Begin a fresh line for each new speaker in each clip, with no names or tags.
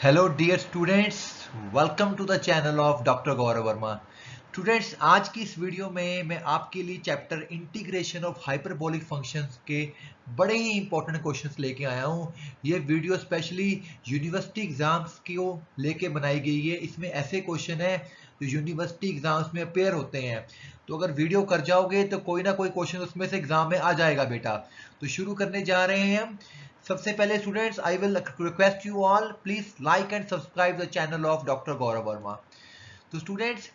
Hello dear students, welcome to the channel of doctor Gaurav Verma. Students, आज की इस video में मैं आपके लिए chapter integration of hyperbolic functions के बड़े ही इंपॉर्टेंट क्वेश्चंस लेके आया हूँ। ये वीडियो स्पेशली यूनिवर्सिटी एग्जाम्स को लेके बनाई गई है। इसमें ऐसे क्वेश्चन है जो यूनिवर्सिटी एग्जाम्स में अपेयर होते हैं, तो अगर वीडियो कर जाओगे तो कोई ना कोई क्वेश्चन उसमें से एग्जाम में आ जाएगा बेटा। तो शुरू करने जा रहे हैं हम। सबसे पहले students, I will request you all please like and subscribe the channel of doctor Gaurav Verma. तो स्टूडेंट्स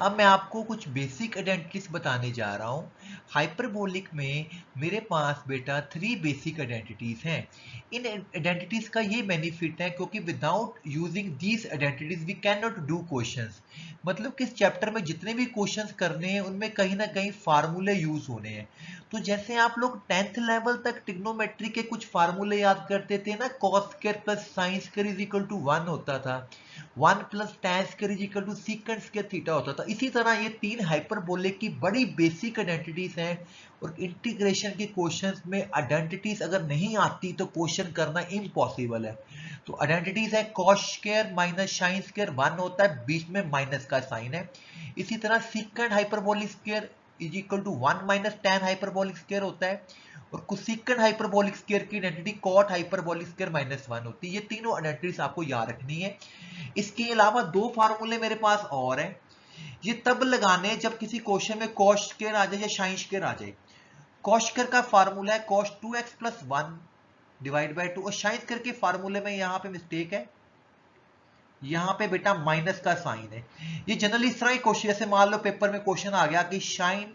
अब मैं आपको कुछ बेसिक आइडेंटिटीज बताने जा रहा हूं। हाइपरबोलिक में मेरे पास बेटा 3 बेसिक आइडेंटिटीज हैं। इन आइडेंटिटीज का ये बेनिफिट है क्योंकि without using these identities we can not do questions. मतलब कि इस चैप्टर में जितने भी क्वेश्चंस करने हैं उनमें कहीं ना कहीं फार्मूले यूज होने हैं। तो जैसे आप लोग 10th लेवल तक ट्रिग्नोमेट्री के कुछ फार्मूले याद करते थे ना, cos square plus sine square is equal to 1 होता था, 1 plus tan square is equal to secant square theta होता था। इसी तरह ये 3 हाइपरबोलिक की बड़ी बेसिक आइडेंटिटीज हैं। और इंटीग्रेशन के क्वेश्चंस में आइडेंटिटीज अगर नहीं आती तो क्वेश्चन करना इम्पॉसिबल है। तो आइडेंटिटीज है cos square minus sine square 1 होता है, बीच में माइनस का साइन है। इसी तरह secant hyperbolic square is equal to 1 minus tan hyperbolic square होता है। और कोसेकंड हाइपरबोलिक स्क्वायर की identity cot hyperbolic square minus 1 होती है। ये तीनों आइडेंटिटीज आपको याद रखनी है। इसके अलावा 2 फार्मूले मेरे पास और हैं। ये तब लगाने जब किसी क्वेश्चन में कॉस स्क्वायर आ जाए या साइन स्क्वायर आ जाए। कॉस स्क्वायर का फार्मूला है cos 2x plus 1 divide by 2, और साइन स्क्वायर के फार्मूले में यहां पे मिस्टेक है, यहां पे बेटा माइनस का साइन है। ये जनरली इस तरह ही क्वेश्चन, जैसे मान लो पेपर में क्वेश्चन आ गया कि साइन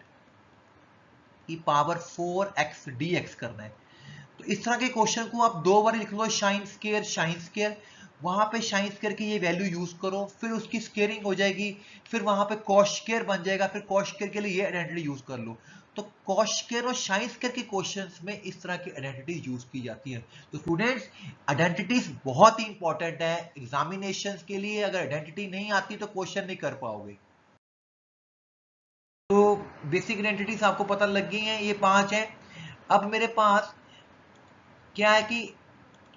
की पावर 4x dx करना है, तो इस तरह के क्वेश्चन को आप 2 बार लिख लो, साइन स्क्वायर, वहां पे साइन स्क्वायर की ये वैल्यू यूज करो, फिर उसकी स्क्वेयरिंग हो जाएगी, फिर वहां पे कॉस स्क्वायर बन जाएगा, फिर कॉस स्क्वायर के लिए ये आइडेंटिटी यूज कर लो। तो कॉस स्क्वायर और साइन स्क्वायर के क्वेश्चंस में इस तरह की आइडेंटिटी यूज की जाती है। तो स्टूडेंट्स, आइडेंटिटीज बहुत ही इंपॉर्टेंट है एग्जामिनेशन के लिए। अगर आइडेंटिटी नहीं आती तो क्वेश्चन नहीं कर पाओगे। तो बेसिक आइडेंटिटीज आपको पता लग गई हैं, ये 5 है। अब मेरे पास क्या है कि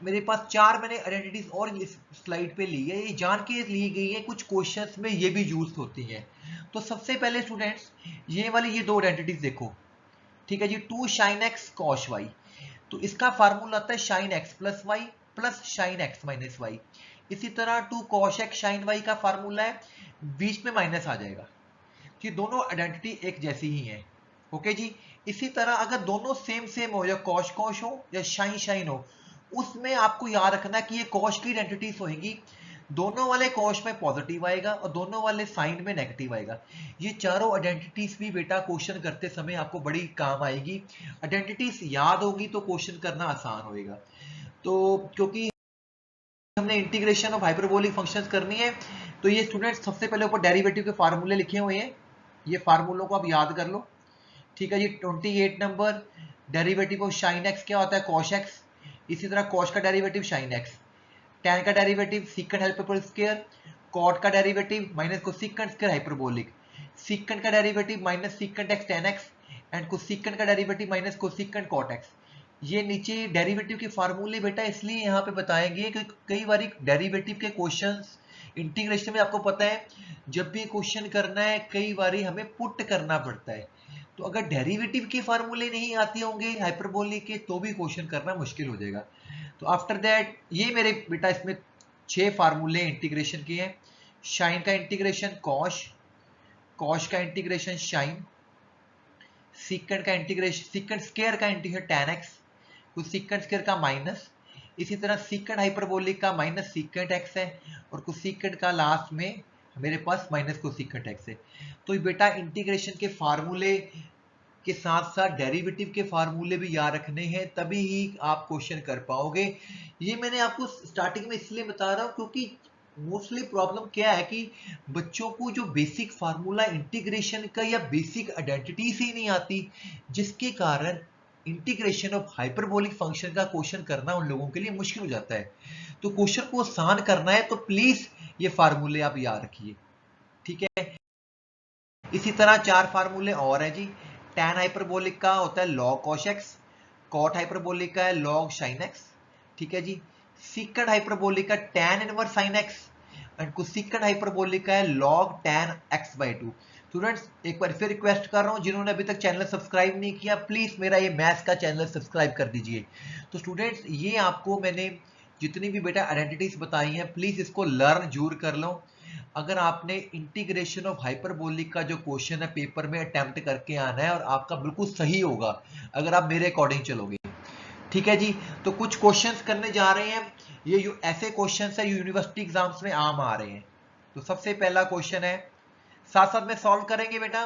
मेरे पास 4 मैंने आइडेंटिटीज और इस स्लाइड पे ली है। ये जान के ली गई है, कुछ क्वेश्चंस में ये भी यूज होती है। तो सबसे पहले स्टूडेंट्स, ये वाली ये 2 आइडेंटिटीज देखो। ठीक है जी, 2 साइन एक्स कॉस वाई। तो इसका फार्मूला आता है sine x plus y plus sine x minus y. इसी तरह 2 कॉस एक्स साइन वाई का फार्मूला है, बीच में माइनस आ जाएगा। कि दोनों आइडेंटिटी एक जैसी ही है। ओके जी। इसी तरह अगर दोनों सेम सेम हो, या कॉश कॉश हो या शाइन शाइन हो, उसमें आपको याद रखना कि ये कॉश की आइडेंटिटीज होंगी। दोनों वाले कॉश में पॉजिटिव आएगा और दोनों वाले साइन में नेगेटिव आएगा। ये चारों आइडेंटिटीज भी बेटा क्वेश्चन करते समय आपको बड़ी काम आएगी। आइडेंटिटीज याद होगी तो क्वेश्चन करना आसान होएगा। तो क्योंकि हमने इंटीग्रेशन ऑफ हाइपरबोलिक फंक्शंस करनी है, तो ये स्टूडेंट्स सबसे पहले ऊपर डेरिवेटिव के फार्मूले लिखे हुए हैं, ये फार्मूलों को आप याद कर लो। ठीक है जी। 28 number, derivative of sine x क्या होता है, कॉस एक्स। इसी तरह कॉस का डेरिवेटिव साइन एक्स, टैन का derivative secant hyperbolic square, cot का derivative minus cosecant square hyperbolic, secant का derivative minus secant x tan x, and cosecant का derivative minus cosecant cot x. ये नीचे derivative के फार्मूले बेटा इसलिए यहाँ पे बताएंगे कि कई बार डेरिवेटिव के क्वेश्चंस इंटीग्रेशन में आपको पता है, जब भी क्वेश्चन करना है कई बार हमें पुट करना पड़ता है। तो अगर डेरिवेटिव के फार्मूले नहीं आते होंगे हाइपरबोलिक के, तो भी क्वेश्चन करना मुश्किल हो जाएगा। तो आफ्टर दैट ये मेरे बेटा इसमें 6 फार्मूले इंटीग्रेशन के हैं। साइन का इंटीग्रेशन कॉश, कॉश का इंटीग्रेशन साइन, सीकेंट का इंटीग्रेशन, सीकेंट स्क्वायर का इंटीग्रेशन टैन एक्स, कुछ सीकेंट स्क्वायर का माइनस। इसी तरह सीकेंट हाइपरबोलिक का माइनस सीकेंट एक्स है, और कुछ सीकेंट का लास्ट में मेरे पास माइनस को सीकेंट एक्स है। तो बेटा इंटीग्रेशन के फार्मूले के साथ साथ डेरिवेटिव के फार्मूले भी याद रखने हैं, तभी ही आप क्वेश्चन कर पाओगे। ये मैंने आपको स्टार्टिंग में इसलिए बता रहा हूं क्योंकि मोस्टली प्रॉब्लम क्या है कि बच्चों को जो बेसिक फार्मूला इंटीग्रेशन का या बेसिक आइडेंटिटीज ही नहीं आती, जिसके कारण इंटीग्रेशन ऑफ हाइपरबोलिक फंक्शन का क्वेश्चन करना उन लोगों के लिए मुश्किल हो जाता है। तो क्वेश्चन को आसान करना है तो प्लीज ये फार्मूले आप याद रखिए। ठीक है। इसी तरह 4 फार्मूले और है जी। tan हाइपरबोलिक का होता है log cos x, cot hyperbolic का है लॉग साइन एक्स, ठीक है जी। सीकंड हाइपरबोलिक का tan inverse sine x, and cosecant hyperbolic का है log tan x by 2। Students एक बार फिर रिक्वेस्ट कर रहा हूं, जिन्होंने अभी तक चैनल सब्सक्राइब नहीं किया प्लीज मेरा ये मैथ्स का चैनल सब्सक्राइब कर दीजिए। तो स्टूडेंट्स ये आपको मैंने जितनी भी बेटा आइडेंटिटीज बताई हैं प्लीज इसको लर्न जरूर कर लो। अगर आपने इंटीग्रेशन ऑफ हाइपरबोलिक का जो क्वेश्चन है पेपर में अटेम्प्ट करके आना है, और आपका बिल्कुल सही होगा अगर आप मेरे अकॉर्डिंग चलोगे, ठीक है जी। तो कुछ क्वेश्चंस करने जा रहे हैं, ये ऐसे क्वेश्चंस है यूनिवर्सिटी एग्जाम्स में आम आ रहे हैं। तो सबसे पहला क्वेश्चन है, साथ साथ में सॉल्व करेंगे बेटा।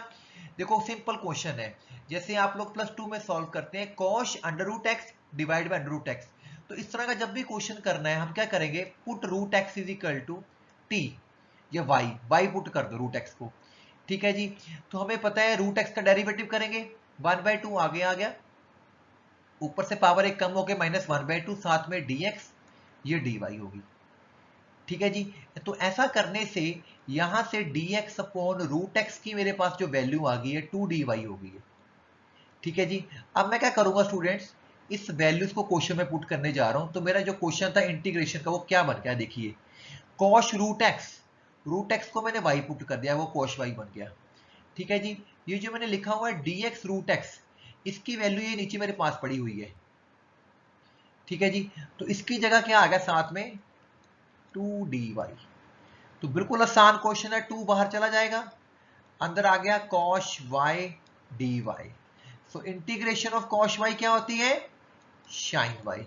देखो सिंपल क्वेश्चन है, जैसे आप लोग +2 में सॉल्व करते हैं cosh under root x divide by under root x. तो इस तरह का जब भी क्वेश्चन करना है हम क्या करेंगे, put root x is equal to t या वाई पुट कर दो रूट एक्स को, ठीक है जी। तो हमें पता है रूट एक्स का डेरिवेटिव करेंगे 1/2 आगे आ गया, ऊपर से पावर एक कम हो गया -1/2, साथ में dx ये dy होगी, ठीक है जी। तो ऐसा करने से यहां से dx अपॉन रूट एक्स की मेरे पास जो वैल्यू आ गई है 2dy हो गई है, ठीक है जी। अब मैं क्या करूंगा स्टूडेंट्स, इस वैल्यूज को क्वेश्चन में पुट करने जा रहा हूं। तो मेरा जो क्वेश्चन था इंटीग्रेशन का वो क्या बन गया, देखिए कॉश रूट एक्स को मैंने y पुट कर दिया, वो कॉश y बन गया, ठीक है जी। ये जो मैंने लिखा हुआ है dx रूट एक्स, इसकी वैल्यू ये नीचे मेरे पास पड़ी हुई है, ठीक है जी। तो इसकी जगह क्या आ गया साथ में 2dy। तो बिल्कुल आसान क्वेश्चन है, 2 बाहर चला जाएगा, अंदर आ गया cos y dy। So integration of cos y क्या होती है, sin y,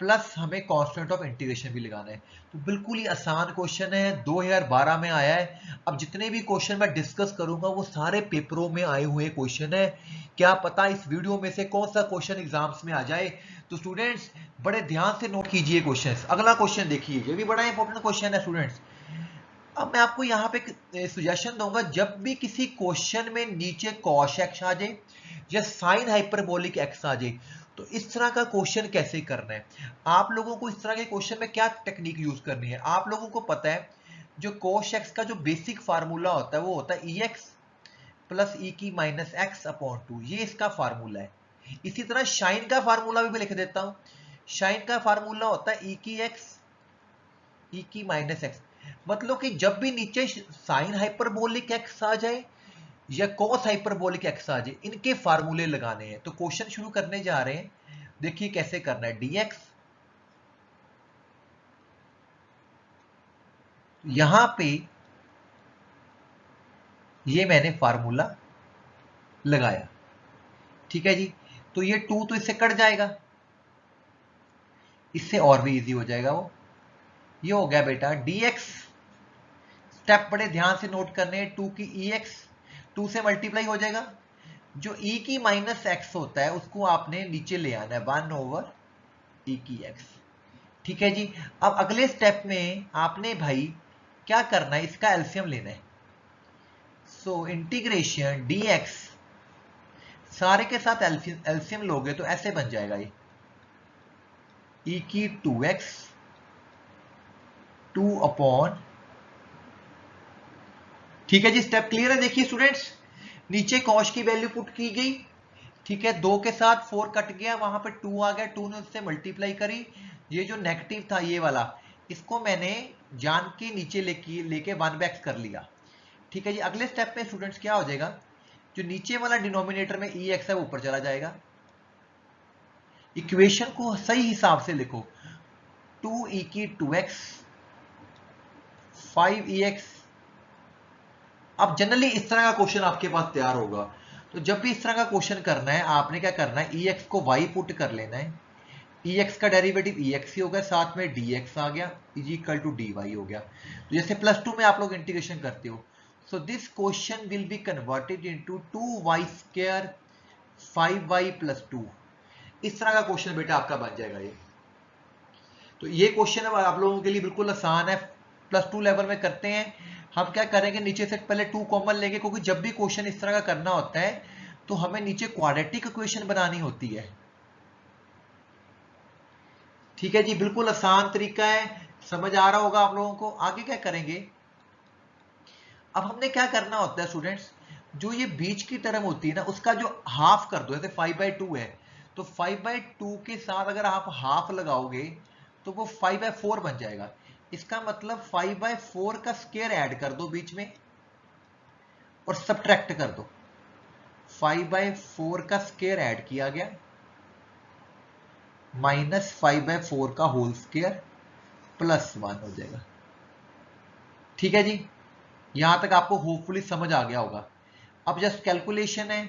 प्लस हमें कांस्टेंट ऑफ इंटीग्रेशन भी लगाना है। तो बिल्कुल ही आसान क्वेश्चन है, 2012 में आया है। अब जितने भी क्वेश्चन मैं डिस्कस करूंगा वो सारे पेपरों में आए हुए क्वेश्चन है, क्या पता इस वीडियो में से कौन सा क्वेश्चन एग्जाम्स में आ जाए। तो स्टूडेंट्स बड़े ध्यान से नोट कीजिए क्वेश्चन। अगला क्वेश्चन देखिए, ये भी बड़ा इंपॉर्टेंट क्वेश्चन है स्टूडेंट्स। अब मैं आपको यहाँ पे सुजेशन दूंगा, जब भी किसी क्वेश्चन में नीचे cos x आ जाए या sin हाइपरबोलिक x आ जाए, तो इस तरह का क्वेश्चन कैसे करना है। आप लोगों को इस तरह के क्वेश्चन में क्या टेक्निक यूज करनी है, आप लोगों को पता है जो cos x का जो बेसिक फार्मूला होता है वो होता है ex प्लस e की माइनस एक्स अपॉन 2, ये इसका फार्मूला है। इसी तरह sin का फार्मूला भी मैं लिख देता हूं, sin का फार्मूला होता है e की x e की माइनस एक्स। मतलब कि जब भी नीचे साइन हाइपरबोलिक एक्स आ जाए या कॉस हाइपरबोलिक एक्स आ जाए, इनके फार्मूले लगाने हैं। तो क्वेश्चन शुरू करने जा रहे हैं, देखिए कैसे करना है। dx यहां पे ये मैंने फार्मूला लगाया, ठीक है जी। तो ये 2 तो इससे कट जाएगा, इससे और भी इजी हो जाएगा वो। ये हो गया बेटा dx, स्टेप बड़े ध्यान से नोट करने हैं। 2 की ex 2 से मल्टीप्लाई हो जाएगा, जो e की माइनस एक्स होता है उसको आपने नीचे ले आना है 1/e की x, ठीक है जी। अब अगले स्टेप में आपने भाई क्या करना है, इसका एलसीएम लेना है। सो इंटीग्रेशन dx, सारे के साथ एलसीएम लोगे तो ऐसे बन जाएगा ये e की 2x 2 अपॉन, ठीक है जी। स्टेप क्लियर है, देखिए स्टूडेंट्स नीचे कॉश की वैल्यू पुट की गई, ठीक है। 2 के साथ 4 कट गया, वहां पे 2 आ गया, 2 ने उससे मल्टीप्लाई करी। ये जो नेगेटिव था ये वाला, इसको मैंने जान के नीचे लेके 1/x कर लिया, ठीक है जी। अगले स्टेप में स्टूडेंट्स क्या हो जाएगा, जो नीचे वाला डिनोमिनेटर में ex है वो ऊपर चला जाएगा। इक्वेशन को सही हिसाब से लिखो, 2e की 2x 5ex। अब जनरली इस तरह का क्वेश्चन आपके पास तैयार होगा। तो जब भी इस तरह का क्वेश्चन करना है आपने क्या करना है, ex को y पुट कर लेना है, ex का डेरिवेटिव ex ही हो गया, साथ में dx आ गया इज इक्वल टू dy हो गया। तो जैसे +2 में आप लोग इंटीग्रेशन करते हो, so this question will be converted into 2y² 5y + 2। इस तरह का क्वेश्चन बेटा आपका बन जाएगा ये। तो ये क्वेश्चन आप लोगों के लिए बिल्कुल आसान है, +2 लेवल में करते हैं। हम क्या करेंगे, नीचे से पहले 2 कॉमन लेंगे, क्योंकि जब भी क्वेश्चन इस तरह का करना होता है तो हमें नीचे क्वाड्रेटिक इक्वेशन बनानी होती है, ठीक है जी। बिल्कुल आसान तरीका है, समझ आ रहा होगा आप लोगों को। आगे क्या करेंगे, अब हमने क्या करना होता है स्टूडेंट्स, जो ये बीच की टर्म होती है ना उसका जो हाफ कर दो, जैसे 5/2 है तो 5/2 के साथ अगर आप हाफ लगाओगे तो वो 5/4 बन जाएगा। इसका मतलब 5/4 का स्क्वायर ऐड कर दो बीच में और सब्ट्रैक्ट कर दो। 5/4 का स्क्वायर ऐड किया गया माइनस 5/4 का होल स्क्वायर प्लस 1 हो जाएगा। ठीक है जी, यहां तक आपको होपफुली समझ आ गया होगा। अब जस्ट कैलकुलेशन है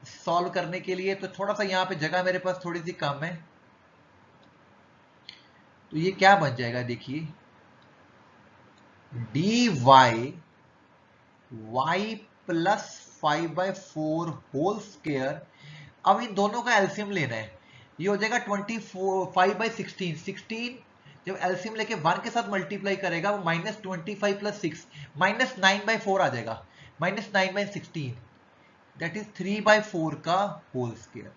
सॉल्व करने के लिए, तो थोड़ा सा यहां पे जगह मेरे पास थोड़ी सी कम है, तो ये क्या बन जाएगा देखिए, dy y plus 5/4 whole square. अब इन दोनों का एलसीएम लेना है, ये हो जाएगा 5/16। 16 जब एलसीएम लेके 1 के साथ मल्टीप्लाई करेगा वो -25 प्लस 6 -9/4 आ जाएगा, -9/16 दैट इज 3/4 का होल स्क्वायर।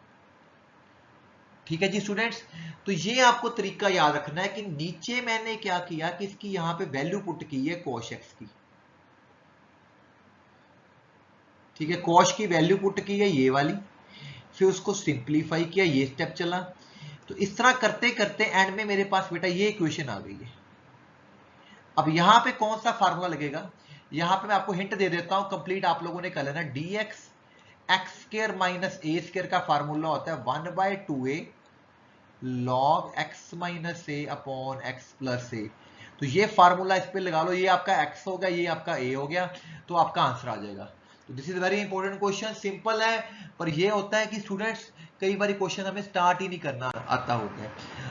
ठीक है जी स्टूडेंट्स, तो ये आपको तरीका याद रखना है कि नीचे मैंने क्या किया कि इसकी यहां पे वैल्यू पुट की है cos x की। ठीक है, cos की वैल्यू पुट की है ये वाली, फिर उसको सिंप्लीफाई किया, ये स्टेप चला। तो इस तरह करते करते एंड में मेरे पास बेटा ये इक्वेशन आ गई है। अब यहां पे कौन सा फार्मूला लगेगा, यहां पे मैं आपको हिंट दे देता हूं, कंप्लीट आप लोगों ने कर लेना। dx एक्स स्क्वायर माइनस ए स्क्वायर का फार्मूला होता है 1/2a log x माइनस ए अपॉन x प्लस ए। तो ये फार्मूला इस पे लगा लो, ये आपका x हो गया, ये आपका a हो गया, तो आपका आंसर आ जाएगा। तो this is very important question, simple है, पर ये होता है कि स्टूडेंट्स कई बार क्वेश्चन हमें स्टार्ट ही नहीं करना आता होता है।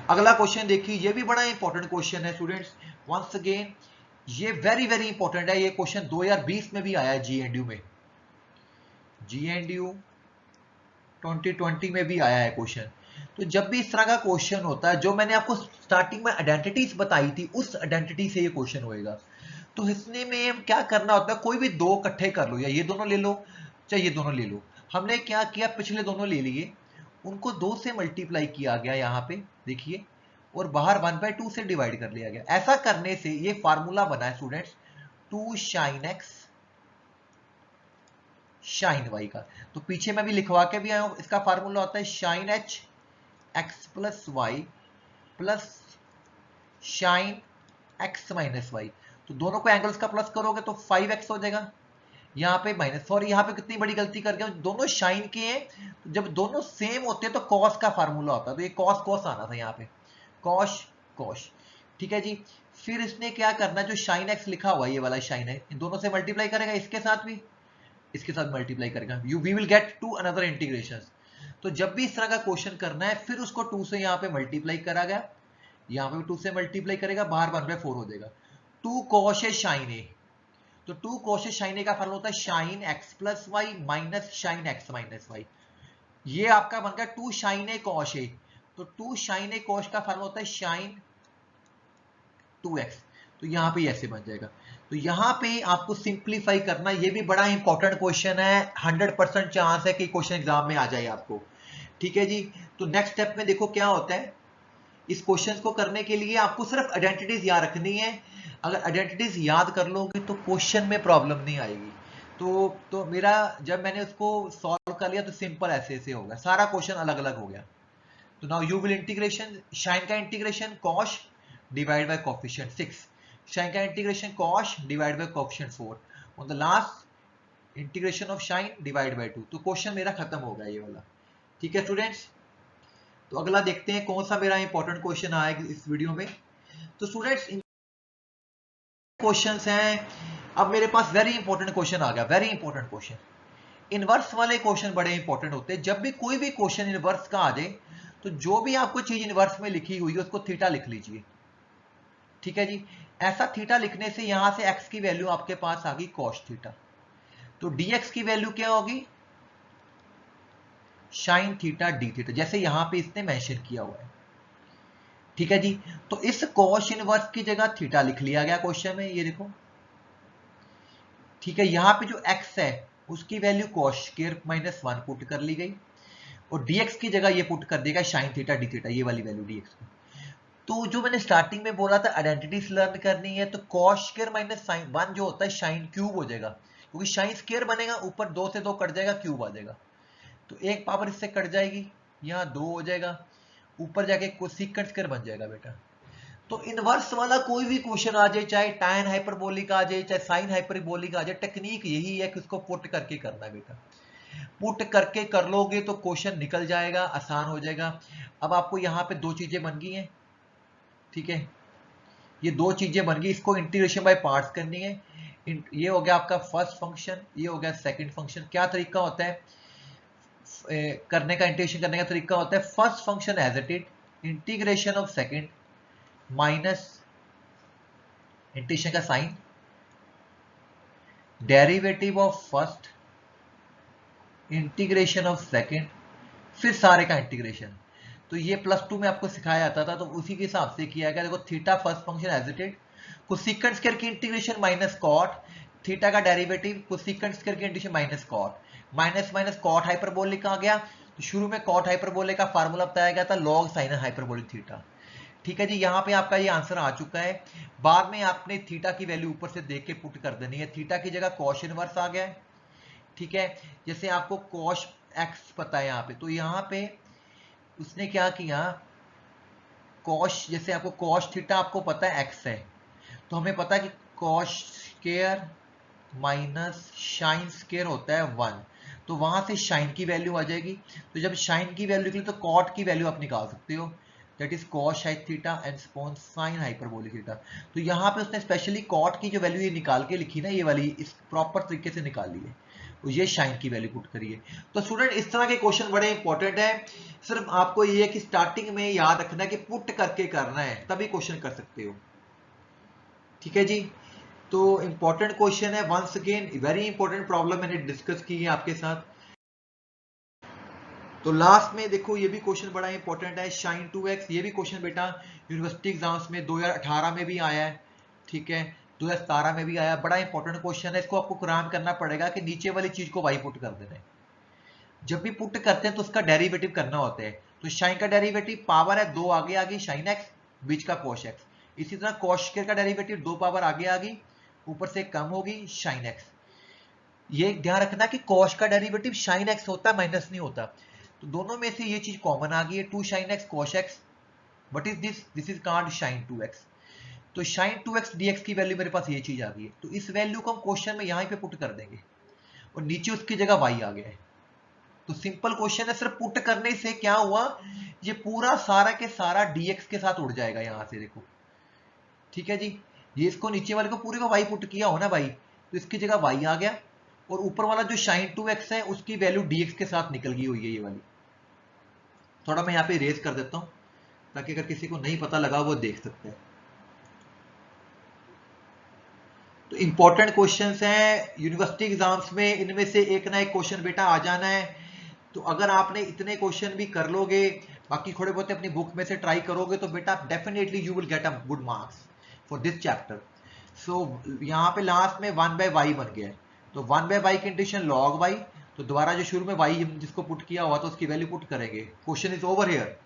अगला क्वेश्चन देखिए, ये भी बड़ा इंपॉर्टेंट क्वेश्चन है स्टूडेंट्स, वंस अगेन ये वेरी वेरी इंपॉर्टेंट है। ये क्वेश्चन 2020 में भी आया है जीएनडीयू में, जीएनडीयू 2020 में भी आया है क्वेश्चन। तो जब भी इस तरह का क्वेश्चन होता है, जो मैंने आपको स्टार्टिंग में आइडेंटिटीज बताई थी उस आइडेंटिटी से ये क्वेश्चन होएगा। तो इसने में क्या करना होता है, कोई भी दो इकट्ठे कर लो, या ये दोनों ले लो चाहे ये दोनों ले लो। हमने क्या किया, पिछले दोनों ले लिए, उनको 2 से मल्टीप्लाई किया गया यहाँ पे देखिए, और बाहर 1/2 से डिवाइड कर लिया गया। ऐसा करने से ये फार्मूला बना है students 2 sin x sine y का। तो पीछे मैं भी लिखवा के भी आया हूं, इसका फार्मूला होता है sine h x plus y plus sine x minus y. तो दोनों को एंगल्स का प्लस करोगे तो 5x हो जाएगा, यहाँ पे माइनस, सॉरी यहाँ पे कितनी बड़ी गलती कर गया, दोनों शाइन के हैं, तो जब दोनों सेम होते हैं तो कॉस का फार्मूला होता है, तो ये कॉस कॉस आना था यहाँ पे, कॉस कॉस। ठीक है जी, फिर इसने क्या करना, जो शाइन एक्स लिखा हुआ ये वाला शाइन है, इन दोनों से मल्टीप्लाई करेगा, इसके साथ भी इसके साथ मल्टीप्लाई करेगा, we will get to another integration. तो जब भी इस तरह का क्वेश्चन करना है, फिर उसको 2 से यहाँ पे मल्टीप्लाई करा गया, यहाँ पे 2 से मल्टीप्लाई करेगा, बाहर 1/4 हो जाएगा। 2 cos शाइन ए, तो 2 cos शाइन ए का फॉर्मूला होता है sine x plus y minus sine x minus y. ये आपका बन गया 2 शाइन ए cos ए, तो 2 शाइन ए cos का फॉर्मूला होता है शाइन 2x, तो यहां पे ऐसे बन जाएगा। तो यहां पे आपको सिंप्लीफाई करना, ये भी बड़ा इंपॉर्टेंट क्वेश्चन है, 100% चांस है कि क्वेश्चन एग्जाम में आ जाए आपको। ठीक है जी, तो नेक्स्ट स्टेप में देखो क्या होता है, इस क्वेश्चन को करने के लिए आपको सिर्फ आइडेंटिटीज याद रखनी है। अगर आइडेंटिटीज याद कर लोगे तो क्वेश्चन में प्रॉब्लम नहीं आएगी। तो मेरा जब मैंने उसको सॉल्व कर लिया तो सिंपल ऐसे ऐसे होगा, सारा क्वेश्चन अलग अलग हो गया। तो now you will integration sine का integration cosh divide by coefficient 6, sine का integration cosh divide by coefficient 4, on the last integration of sine divide by 2। तो क्वेश्चन मेरा खत्म हो गया ये वाला। ठीक है स्टूडेंट्स, तो अगला देखते हैं कौन सा मेरा इंपॉर्टेंट क्वेश्चन आएगा इस वीडियो में। तो स्टूडेंट्स क्वेश्चंस हैं, अब मेरे पास वेरी इंपॉर्टेंट क्वेश्चन आ गया, वेरी इंपॉर्टेंट क्वेश्चन। इनवर्स वाले क्वेश्चन बड़े इंपॉर्टेंट होते हैं। जब भी कोई भी क्वेश्चन इनवर्स का आ जाए, तो जो भी आपको चीज इनवर्स में लिखी हुई है उसको थीटा लिख लीजिए। ठीक है जी, ऐसा थीटा लिखने से यहां से x की वैल्यू आपके पास आ गई cos थीटा, तो dx की वैल्यू क्या होगी sin थीटा d थीटा, जैसे यहां पे इसने मेंशन किया हुआ है। ठीक है जी, तो इस cos इनवर्स की जगह थीटा लिख लिया गया क्वेश्चन में, ये देखो। ठीक है, यहां पे जो x है उसकी value cos square minus 1 put कर ली गई, और dx की जगह ये पुट कर देगा sin थीटा d थीटा, ये वाली वैल्यू dx की। तो जो मैंने स्टार्टिंग में बोला था आइडेंटिटीज लर्न करनी है, तो cos स्क्वायर माइनस साइन 1 जो होता है साइन क्यूब हो जाएगा, क्योंकि साइन स्क्वायर बनेगा, ऊपर 2 से 2 कट जाएगा, क्यूब आ जाएगा, तो एक पावर इससे कट जाएगी, यहाँ 2 हो जाएगा, ऊपर जाके कुछ सीक्वेंट स्क्वायर बन जाएगा बेटा। तो इनवर्स वाला कोई भी क्वेश्चन आ जाए, चाहे tan हाइपरबोलिक आ जाए, चाहे sin हाइपरबोलिक आ जाए, टेक्निक यही है कि उसको पुट करके करना है बेटा। पुट करके कर लोगे तो क्वेश्चन निकल जाएगा, आसान हो जाएगा। अब आपको यहाँ पे दो चीजें बन गई हैं, ठीक है, ये दो चीजें बन गई, इसको इंटीग्रेशन बाय पार्ट्स करनी है। ये हो गया आपका फर्स्ट फंक्शन, ये हो गया सेकंड फंक्शन। क्या तरीका होता है करने का, इंटीग्रेशन करने का तरीका होता है, first function as it is, integration of second minus integration का sine, derivative of first, integration of second, फिर सारे का इंटीग्रेशन। तो ये +2 में आपको सिखाया जाता था, तो उसी के हिसाब से किया गया। देखो theta first function as it is, कुछ सीकेंट स्क्वायर की इंटीग्रेशन माइनस कॉट, थीटा का डेरिवेटिव कुछ सीकेंट स्क्वायर की integration minus cot, minus minus cot hyperbolic आ गया। तो शुरू में कॉट हाइपरबोलिक का फार्मूला बताया गया था लॉग साइन हाइपरबोलिक थीटा। ठीक है जी, यहाँ पे आपका ये आंसर आ चुका है। बाद में आपने थीटा की वैल्यू ऊपर से देख के पुट कर देनी है। थीटा की जगह कॉश इनवर्स आ गया है, ठीक है। जैसे आपको कॉश एक्स पता है यहाँ पे, तो यहाँ पे उसने क्या किया, कॉश, जैसे आपको कॉश थीटा आपको पता है एक्स है, तो हमें पता है कि cosh square minus sine square होता है 1, तो वहां से साइन की वैल्यू आ जाएगी। तो जब साइन की वैल्यू निकली तो कॉट की वैल्यू आप निकाल सकते हो, that is cos theta and spawn sine hyperbolic theta. तो यहाँ पे उसने स्पेशली कॉट की जो वैल्यू ये निकाल के लिखी ना, ये वाली इस प्रॉपर तरीके से निकाली है, तो ये साइन की वैल्यू पुट करिए। तो स्टूडेंट इस तरह के क्वेश्चन बड़े इंपॉर्टेंट है, सिर्फ आपको ये है कि स्टार्टिंग में याद रखना है कि पुट करके करना है, तभी क्वेश्चन कर सकते हो, ठीक है जी। तो इंपॉर्टेंट क्वेश्चन है, once again very important problem मैंने डिस्कस की है आपके साथ। तो लास्ट में देखो ये भी क्वेश्चन बड़ा इंपॉर्टेंट है, sin 2x। ये भी क्वेश्चन बेटा यूनिवर्सिटी एग्जाम्स में 2018 में भी आया है, ठीक है, 2017 में भी आया। बड़ा इंपॉर्टेंट क्वेश्चन है, इसको आपको क्राम करना पड़ेगा कि नीचे वाली चीज को y पुट कर देना है। जब भी पुट करते हैं तो उसका डेरिवेटिव करना होता है। तो sin का डेरिवेटिव पावर है 2 आगे आ गई sin x, बीच का cos x। इसी तरह cos स्क्वायर का डेरिवेटिव 2 पावर आगे आ गई, ऊपर से कम होगी sin x। ये ध्यान रखना कि cos का डेरिवेटिव sin x होता है, माइनस नहीं होता। तो दोनों में से ये चीज कॉमन आ गई है, 2 sin x cos x। What is this, this is called sin 2x। तो sin 2x dx की वैल्यू मेरे पास ये चीज आ गई है, तो इस वैल्यू को हम क्वेश्चन में यहां पे पुट कर देंगे और नीचे उसकी जगह y आ गया है। तो सिंपल क्वेश्चन है, सिर्फ पुट करने से क्या हुआ, ये पूरा सारा के सारा dx के साथ उड़ जाएगा यहां से, देखो, ठीक है जी। ये इसको नीचे वाले को पूरे को y पुट किया हो ना भाई, तो इसकी जगह y आ गया, और ऊपर वाला जो sin 2x है उसकी वैल्यू dx के साथ निकल गई हुई है ये वाली। थोड़ा मैं यहाँ पे इरेज कर देता हूं ताकि अगर किसी को नहीं पता लगा वो देख सकते हैं। तो इंपॉर्टेंट क्वेश्चंस हैं यूनिवर्सिटी एग्जाम्स में, इनमें से एक ना एक क्वेश्चन बेटा आ जाना है। तो अगर आपने इतने क्वेश्चन भी कर लोगे, बाकी थोड़े बहुत अपनी बुक में से ट्राई करोगे, तो बेटा definitely you will get a good marks for this chapter. So यहाँ पे लास्ट में 1/y बन गया है, तो 1/y की इंटीग्रेशन log y, तो दोबारा जो शुरू में y जिसको पुट किया हुआ तो उसकी वैल्यू पुट करेंगे, क्वेश्चन इज ओवर हियर।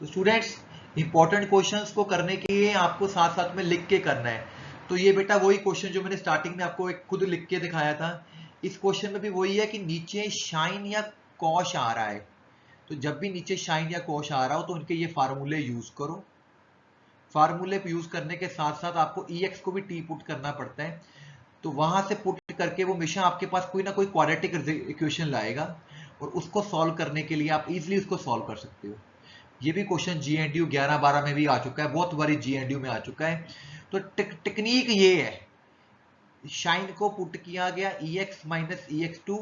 तो स्टूडेंट्स इंपॉर्टेंट क्वेश्चंस को करने के लिए आपको साथ साथ में लिख के करना है। तो ये बेटा वही क्वेश्चन जो मैंने स्टार्टिंग में आपको एक खुद लिख के दिखाया था, इस क्वेश्चन में भी वही है कि नीचे शाइन या कॉश आ रहा है, तो जब भी नीचे शाइन या कॉश आ रहा हो तो उनके ये फार्मूले यूज करो। फार्मूले यूज करने के साथ साथ आपको EX को भी टी पुट करना पड़ता है, तो वहां से पुट करके वो हमेशा आपके पास कोई ना कोई क्वाड्रेटिक इक्वेशन लाएगा, और उसको सॉल्व करने के लिए आप इजिली उसको सॉल्व कर सकते हो। ये भी क्वेश्चन GNDU 11-12 में भी आ चुका है, बहुत बारी GNDU में आ चुका है। तो टेक्निक ये है, शाइन को पुट किया गया EX माइनस EX2,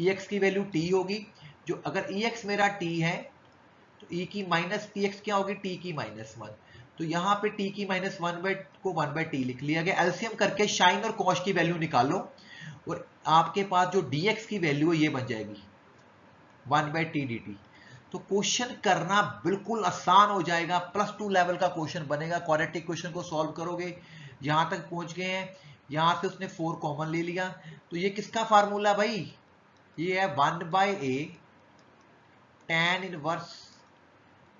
EX की वैल्यू t होगी, जो अगर EX मेरा t है तो E की माइनस TX क्या होगी, t की -1। तो यहाँ पे t की -1 को 1/t लिख लिया गया। एलसीएम करके शाइन और कॉश की वैल्यू निकालो, और आपके पास जो dx की वैल्यू है ये बन जाएगी 1/t dt। तो क्वेश्चन करना बिल्कुल आसान हो जाएगा, +2 लेवल का क्वेश्चन बनेगा। क्वाड्रेटिक क्वेश्चन को सॉल्व करोगे, यहां तक पहुंच गए हैं, यहां से उसने 4 कॉमन ले लिया, तो ये किसका फार्मूला भाई, ये है 1/a tan inverse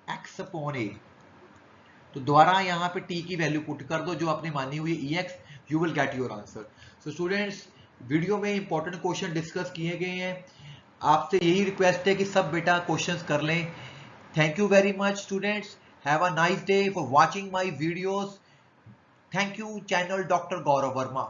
x upon a। तो दोबारा यहां पे t की वैल्यू पुट कर दो जो आपने मानी हुई है EX, you will get your answer. So students video में इंपॉर्टेंट क्वेश्चन डिस्कस किए गए हैं, आपसे यही रिक्वेस्ट है कि सब बेटा क्वेश्चंस कर लें। Thank you very much students, have a nice day for watching my videos. Thank you channel doctor Gaurav Verma.